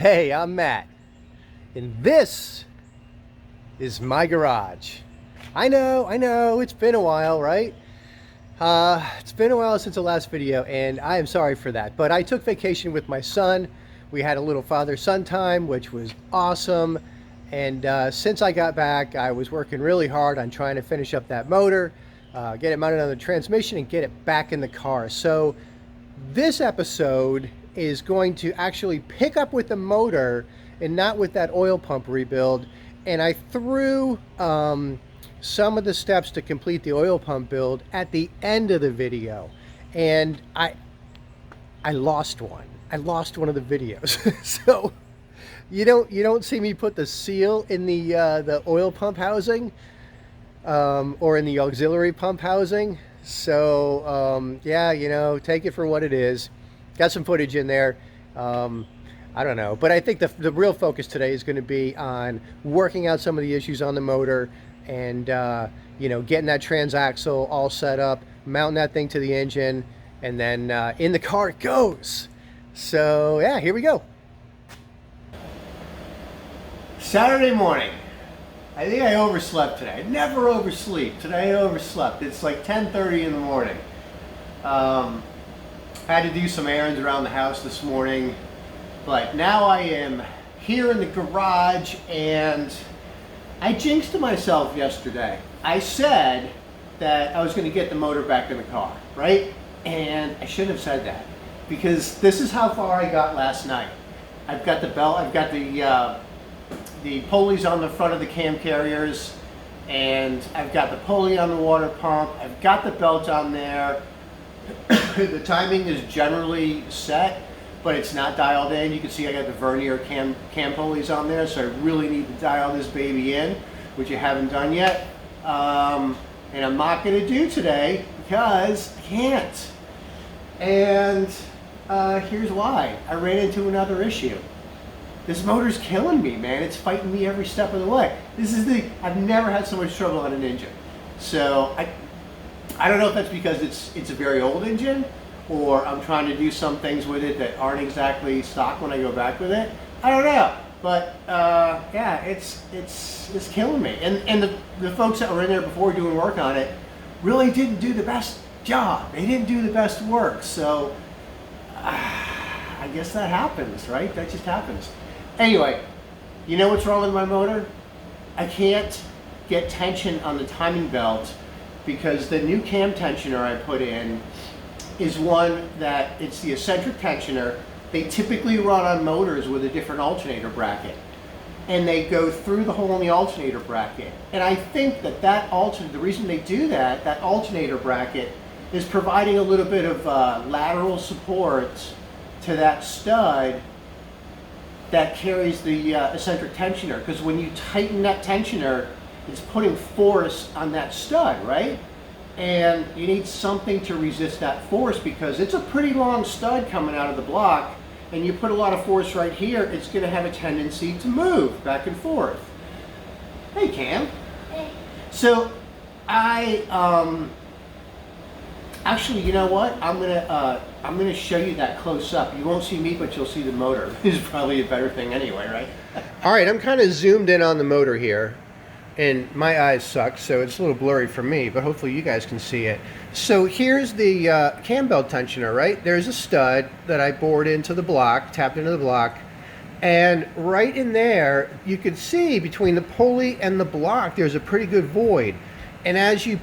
Hey, I'm Matt, and this is my garage. I know, it's been a while, right? It's been a while since the last video, and I am sorry for that. But I took vacation with my son. We had a little father-son time, which was awesome. And since I got back, I was working really hard on trying to finish up that motor, get it mounted on the transmission, and get it back in the car. So this episode is going to actually pick up with the motor and not with that oil pump rebuild. And I threw some of the steps to complete the oil pump build at the end of the video, and I lost one. I lost one of the videos. So you don't see me put the seal in the oil pump housing or in the auxiliary pump housing. So yeah, take it for what it is. Got some footage in there. I don't know, but I think the real focus today is going to be on working out some of the issues on the motor and getting that transaxle all set up, mounting that thing to the engine, and then in the car it goes. So yeah, here we go. Saturday morning. I think I overslept today. I never oversleep. Today I overslept. It's like 10:30 in the morning. Had to do some errands around the house this morning, but now I am here in the garage, and I jinxed myself yesterday. I said that I was going to get the motor back in the car, right? And I shouldn't have said that, because this is how far I got last night. I've got the belt, I've got the pulleys on the front of the cam carriers, and I've got the pulley on the water pump. I've got the belt on there. The timing is generally set, but it's not dialed in. You can see I got the vernier cam pulleys on there, so I really need to dial this baby in, which I haven't done yet. And I'm not going to do today because I can't. And here's why. I ran into another issue. This motor's killing me, man. It's fighting me every step of the way. I've never had so much trouble on an engine. So I don't know if that's because it's a very old engine, or I'm trying to do some things with it that aren't exactly stock when I go back with it. I don't know, but yeah, it's killing me. And the folks that were in there before doing work on it really didn't do the best job. They didn't do the best work. So I guess that happens, right? That just happens. Anyway, you know what's wrong with my motor? I can't get tension on the timing belt, because the new cam tensioner I put in is one that it's the eccentric tensioner. They typically run on motors with a different alternator bracket, and they go through the hole in the alternator bracket. And I think the reason they do that alternator bracket is providing a little bit of lateral support to that stud that carries the eccentric tensioner, because when you tighten that tensioner, it's putting force on that stud, right? And you need something to resist that force, because it's a pretty long stud coming out of the block, and you put a lot of force right here, it's going to have a tendency to move back and forth. Hey, Cam. Hey. So actually, you know what? I'm gonna show you that close up. You won't see me, but you'll see the motor. This is probably a better thing anyway, right? All right, I'm kind of zoomed in on the motor here, and my eyes suck, so it's a little blurry for me, but hopefully you guys can see it. So here's the cam belt tensioner, right? There's a stud that I bored into the block, tapped into the block, and right in there, you could see between the pulley and the block, there's a pretty good void. And as you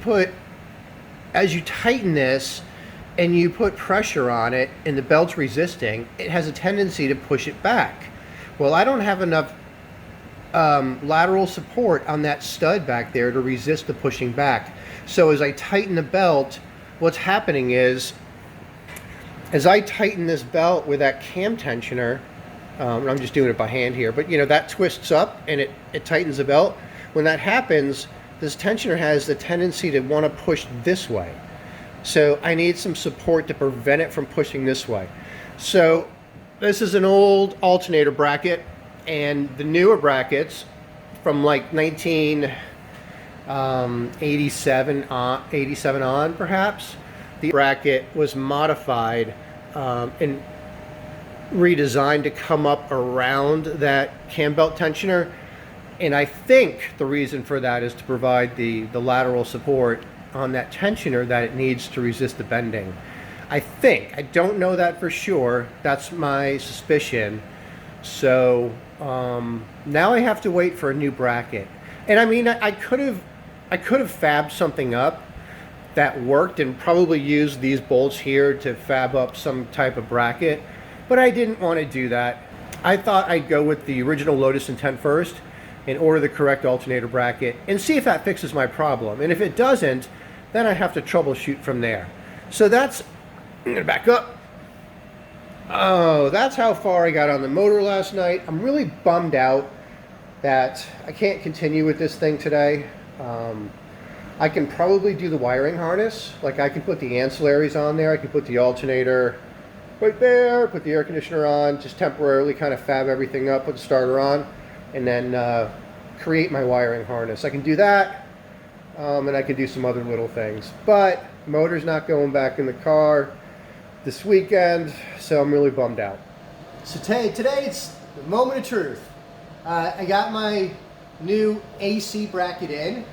tighten this and you put pressure on it and the belt's resisting, it has a tendency to push it back. Well, I don't have enough lateral support on that stud back there to resist the pushing back. So as I tighten the belt, what's happening is, as I tighten this belt with that cam tensioner, I'm just doing it by hand here, but that twists up and it tightens the belt. When that happens, this tensioner has the tendency to want to push this way. So I need some support to prevent it from pushing this way. So this is an old alternator bracket, and the newer brackets from like 1987 on perhaps, the bracket was modified and redesigned to come up around that cam belt tensioner. And I think the reason for that is to provide the lateral support on that tensioner that it needs to resist the bending. I think. I don't know that for sure. That's my suspicion. So now I have to wait for a new bracket. And I mean, I could have fabbed something up that worked and probably used these bolts here to fab up some type of bracket, but I didn't want to do that. I thought I'd go with the original Lotus intent first and order the correct alternator bracket and see if that fixes my problem. And if it doesn't, then I have to troubleshoot from there. So that's, I'm gonna back up. Oh, that's how far I got on the motor last night. I'm really bummed out that I can't continue with this thing today. I can probably do the wiring harness. Like, I can put the ancillaries on there. I can put the alternator right there, put the air conditioner on, just temporarily kind of fab everything up, put the starter on, and then create my wiring harness. I can do that, and I can do some other little things. But motor's not going back in the car this weekend, so I'm really bummed out. So today it's the moment of truth. I got my new AC bracket in,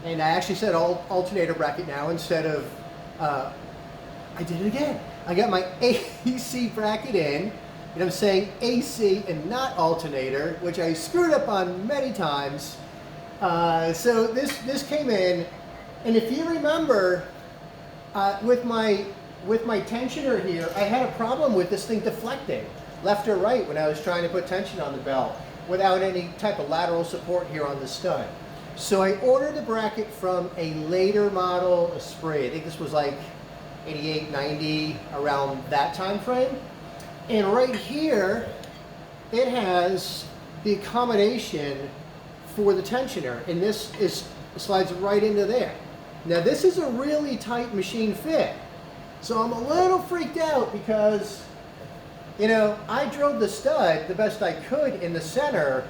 and I actually said alternator bracket now instead of, I did it again. I got my AC bracket in, and I'm saying AC and not alternator, which I screwed up on many times. So this came in, and if you remember, with my tensioner here, I had a problem with this thing deflecting left or right when I was trying to put tension on the belt without any type of lateral support here on the stud. So I ordered the bracket from a later model Esprit. I think this was like 88, 90, around that time frame. And right here, it has the accommodation for the tensioner, and this slides right into there. Now this is a really tight machine fit, so I'm a little freaked out because, you know, I drilled the stud the best I could in the center,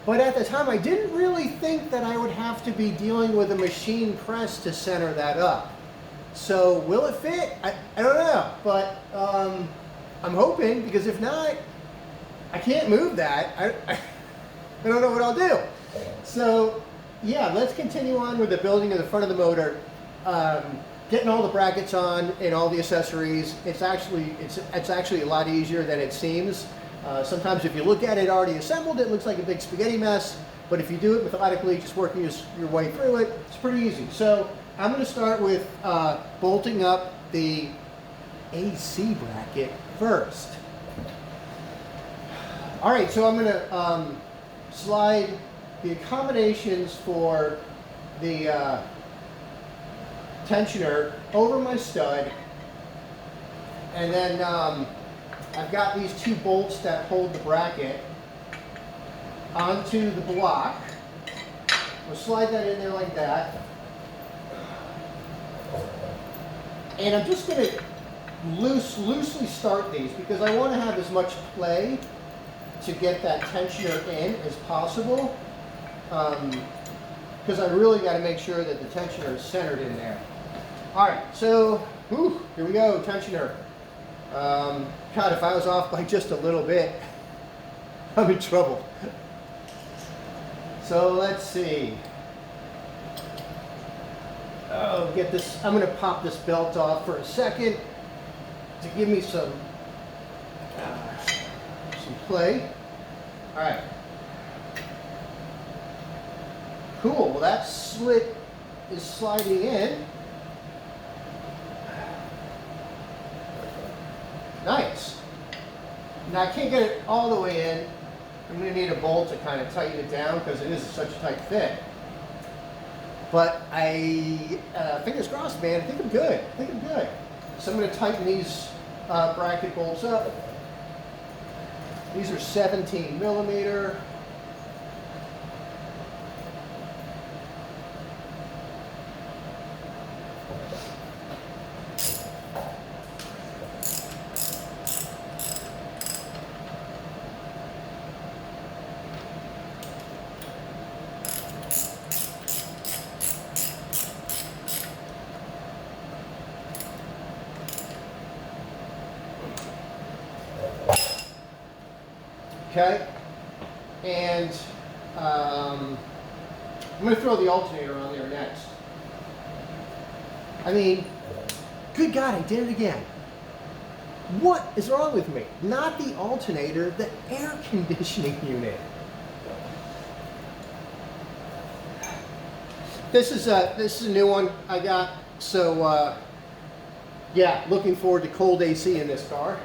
but at the time I didn't really think that I would have to be dealing with a machine press to center that up. So will it fit? I don't know, but I'm hoping, because if not, I can't move that. I don't know what I'll do. So yeah, let's continue on with the building of the front of the motor. Getting all the brackets on and all the accessories. It's actually a lot easier than it seems. Sometimes if you look at it already assembled, it looks like a big spaghetti mess. But if you do it methodically, just working your way through it, it's pretty easy. So I'm going to start with bolting up the AC bracket first. All right, so I'm going to slide the accommodations for the tensioner over my stud, and then I've got these two bolts that hold the bracket onto the block. We'll slide that in there like that, and I'm just going to loosely start these because I want to have as much play to get that tensioner in as possible, because I really got to make sure that the tensioner is centered in there. All right, so here we go, tensioner. God, if I was off by just a little bit, I'm in trouble. So let's see. Oh, get this. I'm going to pop this belt off for a second to give me some play. All right. Cool. Well, that slit is sliding in. Nice. Now I can't get it all the way in. I'm going to need a bolt to kind of tighten it down because it is such a tight fit. But fingers crossed, man. I think I'm good. So I'm going to tighten these bracket bolts up. These are 17 millimeter. Okay? And I'm going to throw the alternator on there next. I mean, good God, I did it again. What is wrong with me? Not the alternator, the air conditioning unit. This is a new one I got. So yeah, looking forward to cold AC in this car.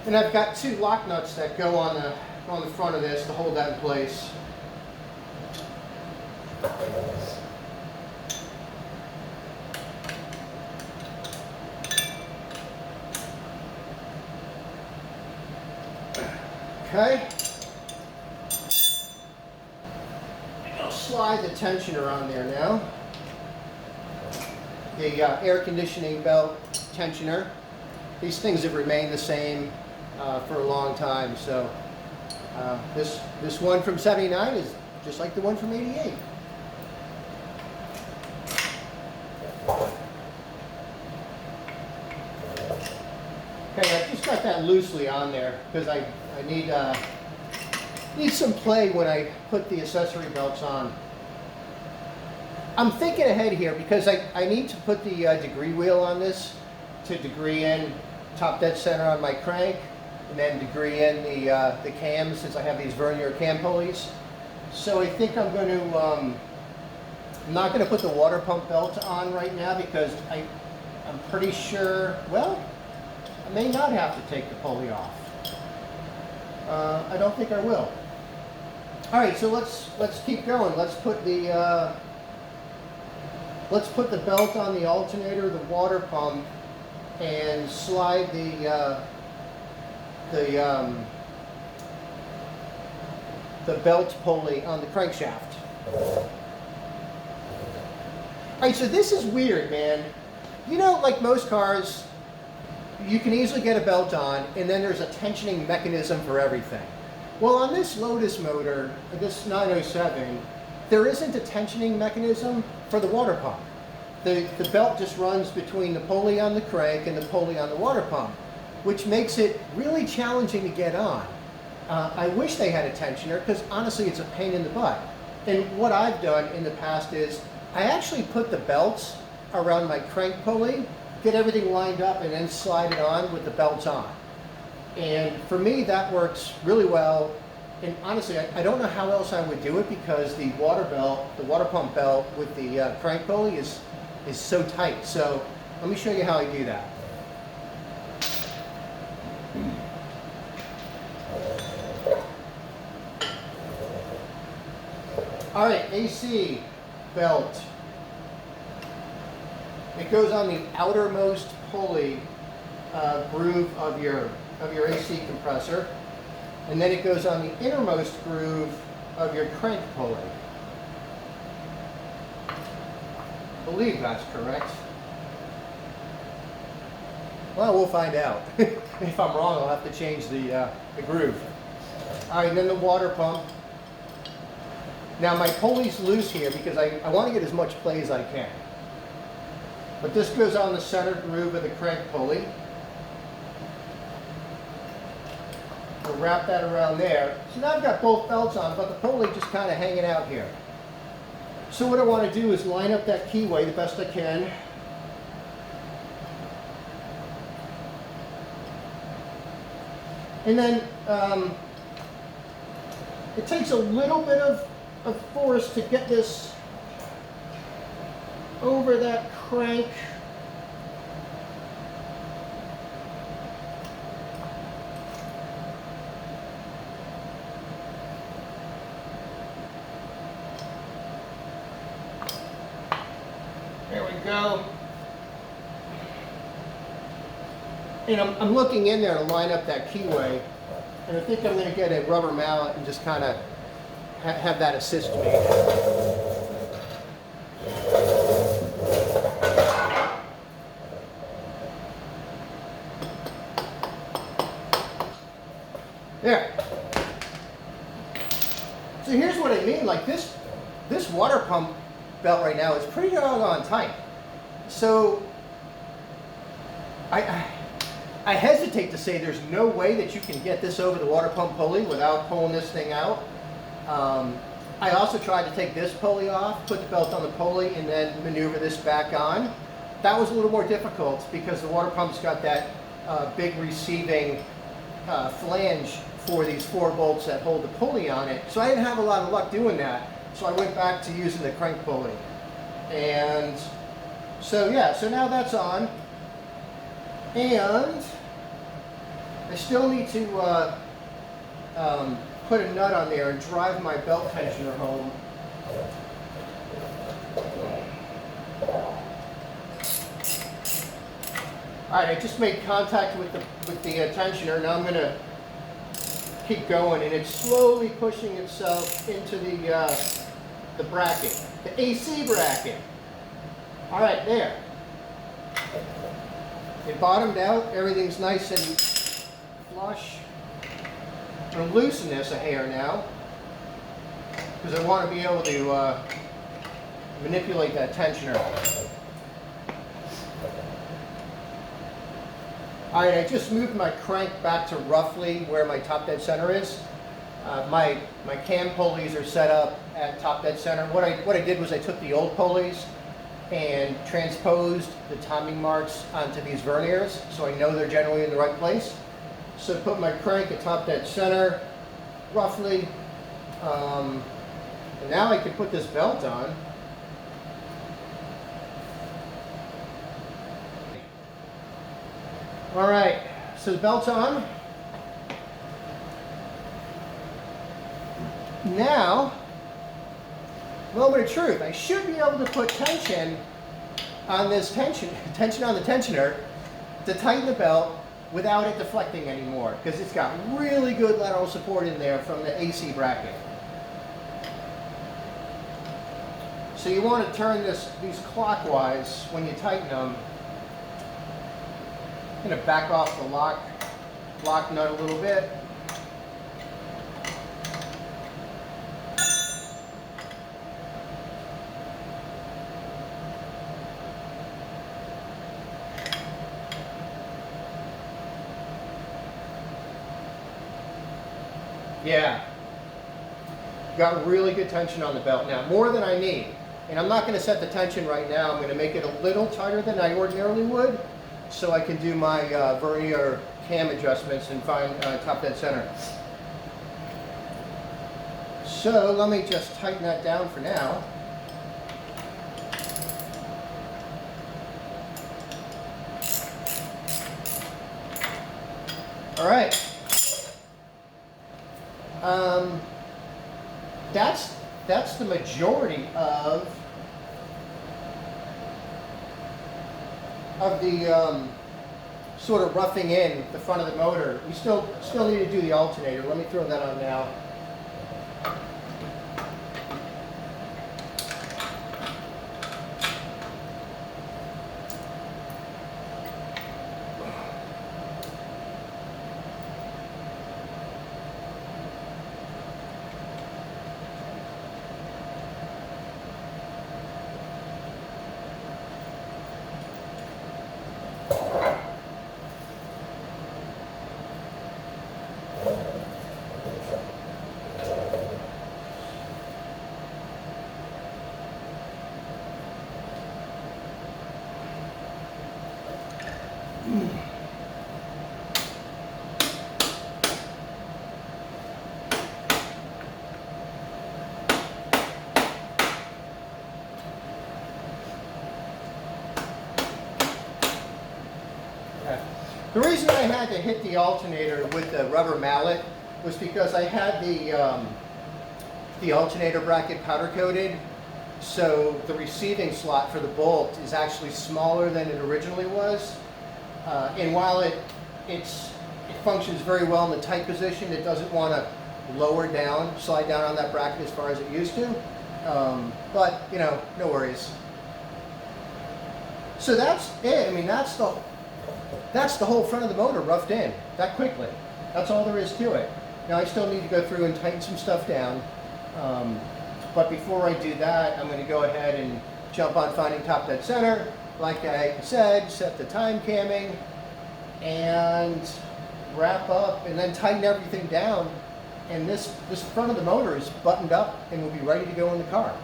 And I've got two lock nuts that go on the front of this to hold that in place. Okay. I'll slide the tensioner on there now. The air conditioning belt tensioner. These things have remained the same for a long time. So this one from '79 is just like the one from '88. Okay, I just got that loosely on there because I need some play when I put the accessory belts on. I'm thinking ahead here because I need to put the degree wheel on this to degree in top dead center on my crank, and then degree in the cams since I have these vernier cam pulleys. So I think I'm going to, I'm not going to put the water pump belt on right now because I'm pretty sure, well, I may not have to take the pulley off. I don't think I will. All right, so let's keep going. Let's put the belt on the alternator, the water pump, and slide the belt pulley on the crankshaft. All right, so this is weird, man. You know, like most cars, you can easily get a belt on, and then there's a tensioning mechanism for everything. Well, on this Lotus motor, this 907, there isn't a tensioning mechanism for the water pump. The belt just runs between the pulley on the crank and the pulley on the water pump, which makes it really challenging to get on. I wish they had a tensioner because honestly it's a pain in the butt. And what I've done in the past is I actually put the belts around my crank pulley, get everything lined up, and then slide it on with the belts on. And for me that works really well. And honestly, I don't know how else I would do it because the water pump belt with the crank pulley is so tight. So let me show you how I do that. All right, AC belt. It goes on the outermost pulley groove of your AC compressor, and then it goes on the innermost groove of your crank pulley. I believe that's correct. Well, we'll find out. If I'm wrong, I'll have to change the groove. All right, then the water pump. Now my pulley's loose here because I want to get as much play as I can. But this goes on the center groove of the crank pulley. We'll wrap that around there. So now I've got both belts on, but the pulley just kind of hanging out here. So what I want to do is line up that keyway the best I can. And then it takes a little bit of force to get this over that crank. There we go. And I'm looking in there to line up that keyway, and I think I'm going to get a rubber mallet and just kind of have that assist me. There. So here's what I mean, like this water pump belt right now is pretty doggone tight. So I hesitate to say there's no way that you can get this over the water pump pulley without pulling this thing out. I also tried to take this pulley off, put the belt on the pulley, and then maneuver this back on. That was a little more difficult because the water pump's got that big receiving flange for these 4 bolts that hold the pulley on it. So I didn't have a lot of luck doing that. So I went back to using the crank pulley. And so yeah, so now that's on. And I still need to put a nut on there and drive my belt tensioner home. All right, I just made contact with the tensioner. Now I'm going to keep going, and it's slowly pushing itself into the bracket, the AC bracket. All right, there. It bottomed out. Everything's nice and flush. I'm going to loosen this a hair now because I want to be able to manipulate that tensioner. All right, I just moved my crank back to roughly where my top dead center is. My cam pulleys are set up at top dead center. What I did was I took the old pulleys and transposed the timing marks onto these verniers, so I know they're generally in the right place. So put my crank at top dead center, roughly. And now I can put this belt on. All right, so the belt's on. Now, moment of truth. I should be able to put tension on this tension on the tensioner to tighten the belt without it deflecting anymore, because it's got really good lateral support in there from the AC bracket. So you want to turn these clockwise when you tighten them. I'm going to back off the lock nut a little bit. Yeah, got really good tension on the belt now, more than I need. And I'm not going to set the tension right now. I'm going to make it a little tighter than I ordinarily would, so I can do my vernier cam adjustments and find top dead center. So let me just tighten that down for now. All right. That's the majority of the sort of roughing in the front of the motor. We still need to do the alternator. Let me throw that on now. The reason I had to hit the alternator with the rubber mallet was because I had the alternator bracket powder coated, so the receiving slot for the bolt is actually smaller than it originally was. And while it it functions very well in the tight position. It doesn't want to lower down, slide down on that bracket as far as it used to. But you know, no worries. So that's it. I mean, that's the whole front of the motor roughed in that quickly. That's all there is to it. Now I still need to go through and tighten some stuff down. But before I do that, I'm going to go ahead and jump on finding top dead center. Like I said, set the time camming and wrap up and then tighten everything down. And this front of the motor is buttoned up and will be ready to go in the car.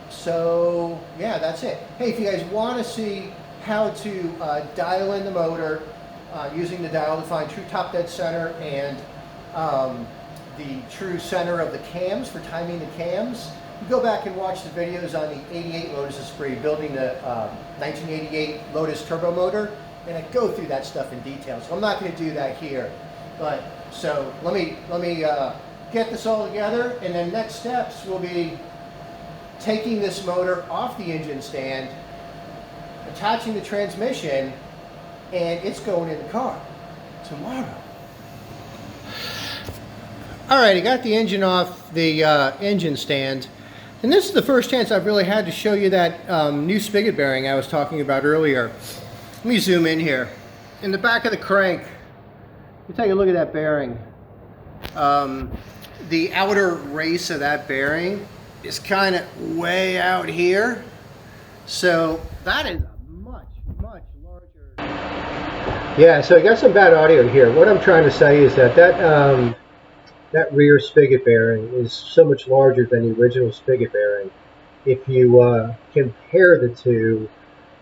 So yeah, that's it. Hey, if you guys want to see how to dial in the motor using the dial to find true top dead center and the true center of the cams for timing the cams, you go back and watch the videos on the 88 Lotus Esprit, building the 1988 Lotus turbo motor, and I go through that stuff in detail. So I'm not going to do that here. But so let me get this all together, and then next steps will be taking this motor off the engine stand, attaching the transmission, and it's going in the car tomorrow. All right, I got the engine off the engine stand, and this is the first chance I've really had to show you that new spigot bearing I was talking about earlier. Let me zoom in here. In the back of the crank, you take a look at that bearing. The outer race of that bearing is kind of way out here, so that is a much larger. Yeah, so I got some bad audio here. What I'm trying to say is that that rear spigot bearing is so much larger than the original spigot bearing. If you compare the two,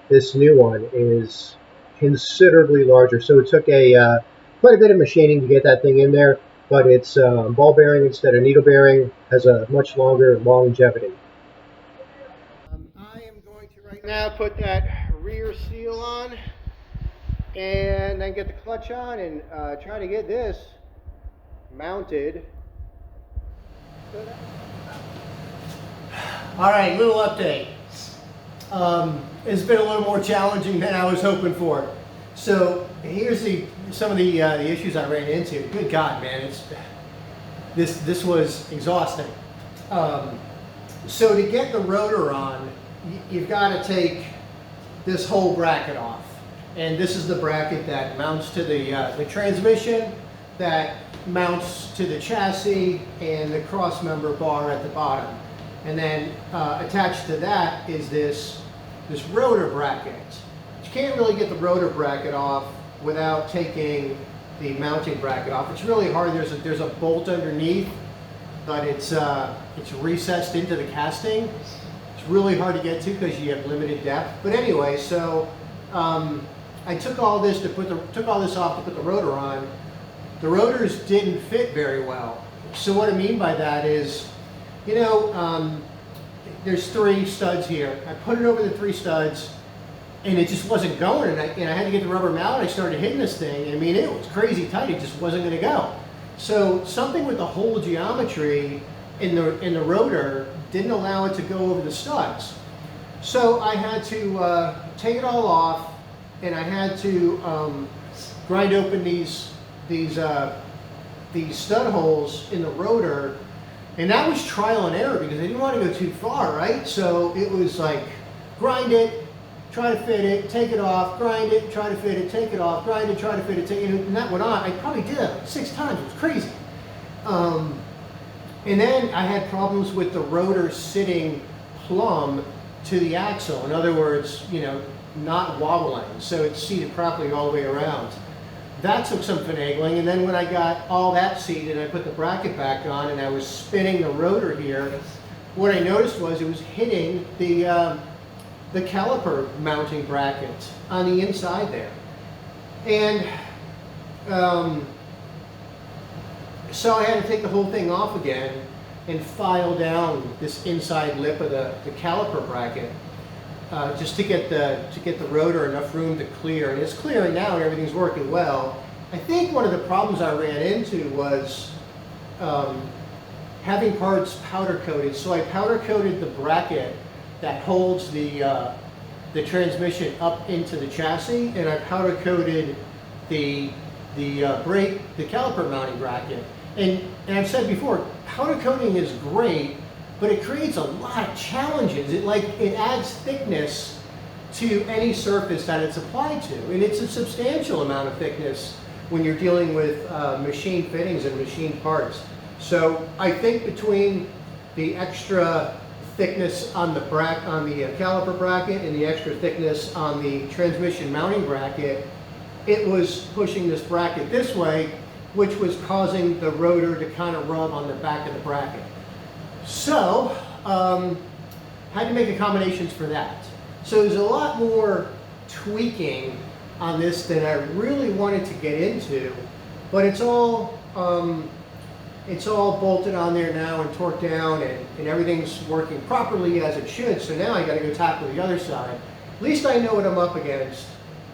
this new one is considerably larger. So it took quite a bit of machining to get that thing in there, but it's ball bearing instead of needle bearing, has a much longer longevity. I am going to right now put that rear seal on and then get the clutch on and try to get this mounted. All right, little update. It's been a little more challenging than I was hoping for. So here's some of the issues I ran into. Good God, man, this was exhausting. So to get the rotor on, you've got to take this whole bracket off, and this is the bracket that mounts to the transmission, that mounts to the chassis, and the cross member bar at the bottom. And then attached to that is this rotor bracket. You can't really get the rotor bracket off without taking the mounting bracket off. It's really hard. There's a bolt underneath, but it's recessed into the casting. It's really hard to get to because you have limited depth. But anyway, so I took all this off to put the rotor on. The rotors didn't fit very well. So what I mean by that is, you know, there's 3 studs here. I put it over the 3 studs, and it just wasn't going. And I had to get the rubber mallet. I started hitting this thing. I mean, it was crazy tight. It just wasn't going to go. So something with the hole geometry in the rotor didn't allow it to go over the studs. So I had to take it all off, and I had to grind open these stud holes in the rotor. And that was trial and error because I didn't want to go too far, right? So it was like, grind it, try to fit it, take it off, grind it, try to fit it, take it off, grind it, try to fit it, take it, and that went on. I probably did that like 6 times. It was crazy. And then I had problems with the rotor sitting plumb to the axle. In other words, you know, not wobbling, so it's seated properly all the way around. That took some finagling, and then when I got all that seated, I put the bracket back on and I was spinning the rotor here. What I noticed was it was hitting the caliper mounting bracket on the inside there. And so I had to take the whole thing off again and file down this inside lip of the caliper bracket just to get the rotor enough room to clear. And it's clearing now and everything's working well. I think one of the problems I ran into was having parts powder coated. So I powder coated the bracket that holds the transmission up into the chassis, and I powder coated the the caliper mounting bracket. And I've said before, powder coating is great, but it creates a lot of challenges. It adds thickness to any surface that it's applied to, and it's a substantial amount of thickness when you're dealing with machine fittings and machine parts. So I think between the extra thickness on the caliper bracket and the extra thickness on the transmission mounting bracket, it was pushing this bracket this way, which was causing the rotor to kind of rub on the back of the bracket. So, had to make accommodations for that. So there's a lot more tweaking on this than I really wanted to get into, but it's all bolted on there now and torqued down, and everything's working properly as it should. So now I got to go tackle the other side. At least I know what I'm up against.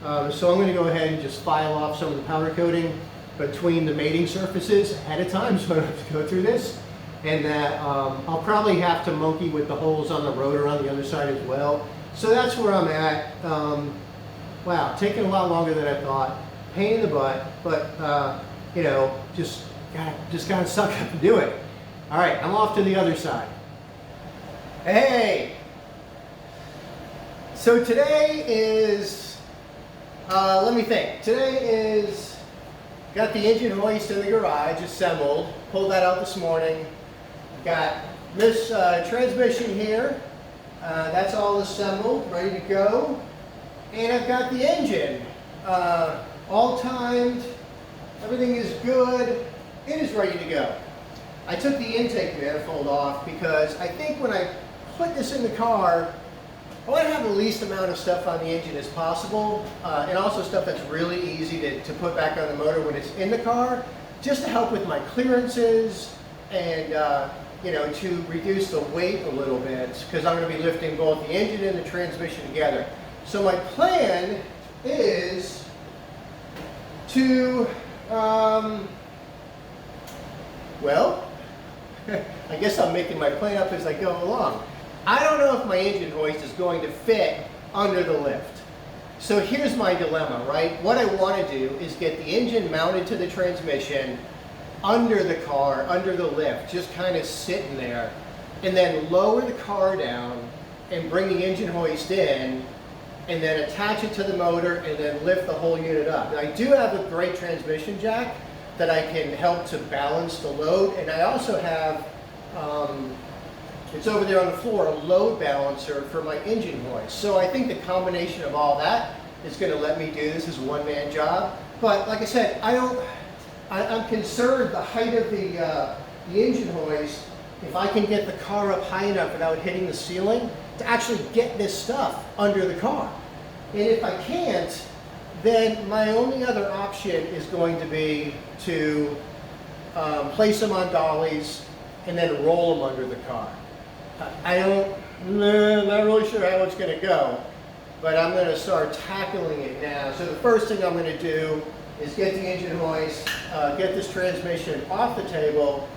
So I'm going to go ahead and just file off some of the powder coating between the mating surfaces ahead of time, so I don't have to go through this. And that I'll probably have to monkey with the holes on the rotor on the other side as well. So that's where I'm at. Wow, taking a lot longer than I thought. Pain in the butt, but you know, just gotta suck up and do it. All right, I'm off to the other side. Hey! So today is, let me think. Today is, got the engine hoist in the garage assembled. Pulled that out this morning. Got this transmission here. That's all assembled, ready to go. And I've got the engine all timed. Everything is good. It is ready to go. I took the intake manifold off because I think when I put this in the car, I want to have the least amount of stuff on the engine as possible, and also stuff that's really easy to put back on the motor when it's in the car, just to help with my clearances and you know, to reduce the weight a little bit, because I'm going to be lifting both the engine and the transmission together. So my plan is to, well, I guess I'm making my plan up as I go along. I don't know if my engine hoist is going to fit under the lift. So here's my dilemma, right? What I want to do is get the engine mounted to the transmission under the car, under the lift, just kind of sitting there, and then lower the car down and bring the engine hoist in, and then attach it to the motor and then lift the whole unit up. And I do have a great transmission jack that I can help to balance the load, and I also have, it's over there on the floor, a load balancer for my engine hoist. So I think the combination of all that is going to let me do this as a one-man job. But like I said, I'm concerned the height of the engine hoist, if I can get the car up high enough without hitting the ceiling, to actually get this stuff under the car. And if I can't, then my only other option is going to be to place them on dollies and then roll them under the car. Not really sure how it's going to go, but I'm going to start tackling it now. So the first thing I'm going to do is get the engine hoist, get this transmission off the table,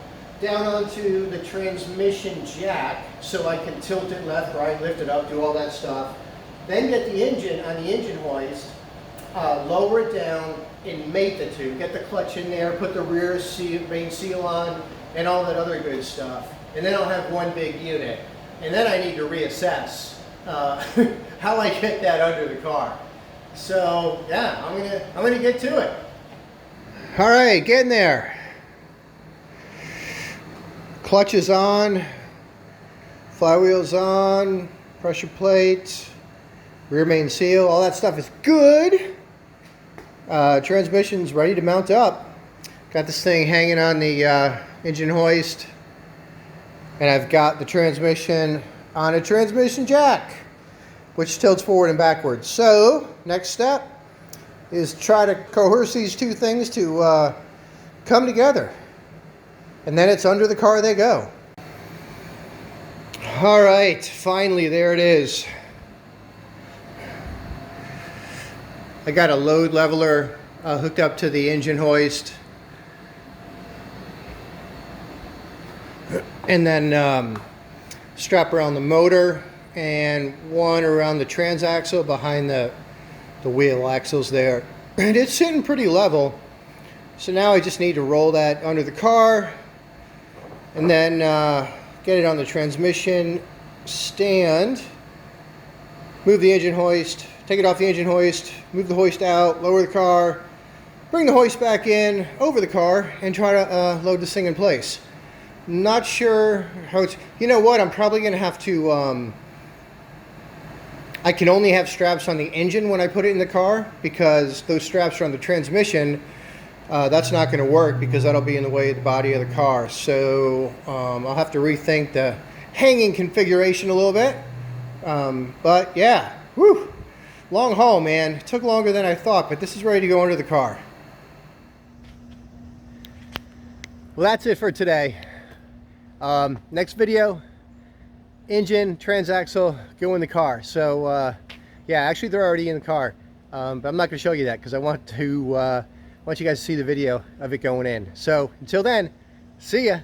down onto the transmission jack so I can tilt it left, right, lift it up, do all that stuff. Then get the engine on the engine hoist, lower it down and mate the two. Get the clutch in there, put the rear main seal on, and all that other good stuff. And then I'll have one big unit. And then I need to reassess how I get that under the car. So yeah, I'm gonna get to it. All right, getting there. Clutch is on, flywheel's on, pressure plate, rear main seal, all that stuff is good. Transmission's ready to mount up. Got this thing hanging on the engine hoist, and I've got the transmission on a transmission jack, which tilts forward and backwards. So next step is try to coerce these two things to come together. And then it's under the car they go. All right, finally, there it is. I got a load leveler hooked up to the engine hoist. And then strap around the motor and one around the transaxle behind the wheel axles there. And it's sitting pretty level. So now I just need to roll that under the car and then get it on the transmission stand, move the engine hoist, take it off the engine hoist, move the hoist out, lower the car, bring the hoist back in over the car, and try to load this thing in place. Not sure how it's, you know what, I'm probably going to have to, I can only have straps on the engine when I put it in the car, because those straps are on the transmission. That's not going to work because that'll be in the way of the body of the car. So I'll have to rethink the hanging configuration a little bit. But yeah, whew, long haul, man. It took longer than I thought, but this is ready to go under the car. Well, that's it for today. Next video, engine, transaxle, go in the car. So yeah, actually they're already in the car. But I'm not going to show you that because I want you guys to see the video of it going in. So until then, see ya.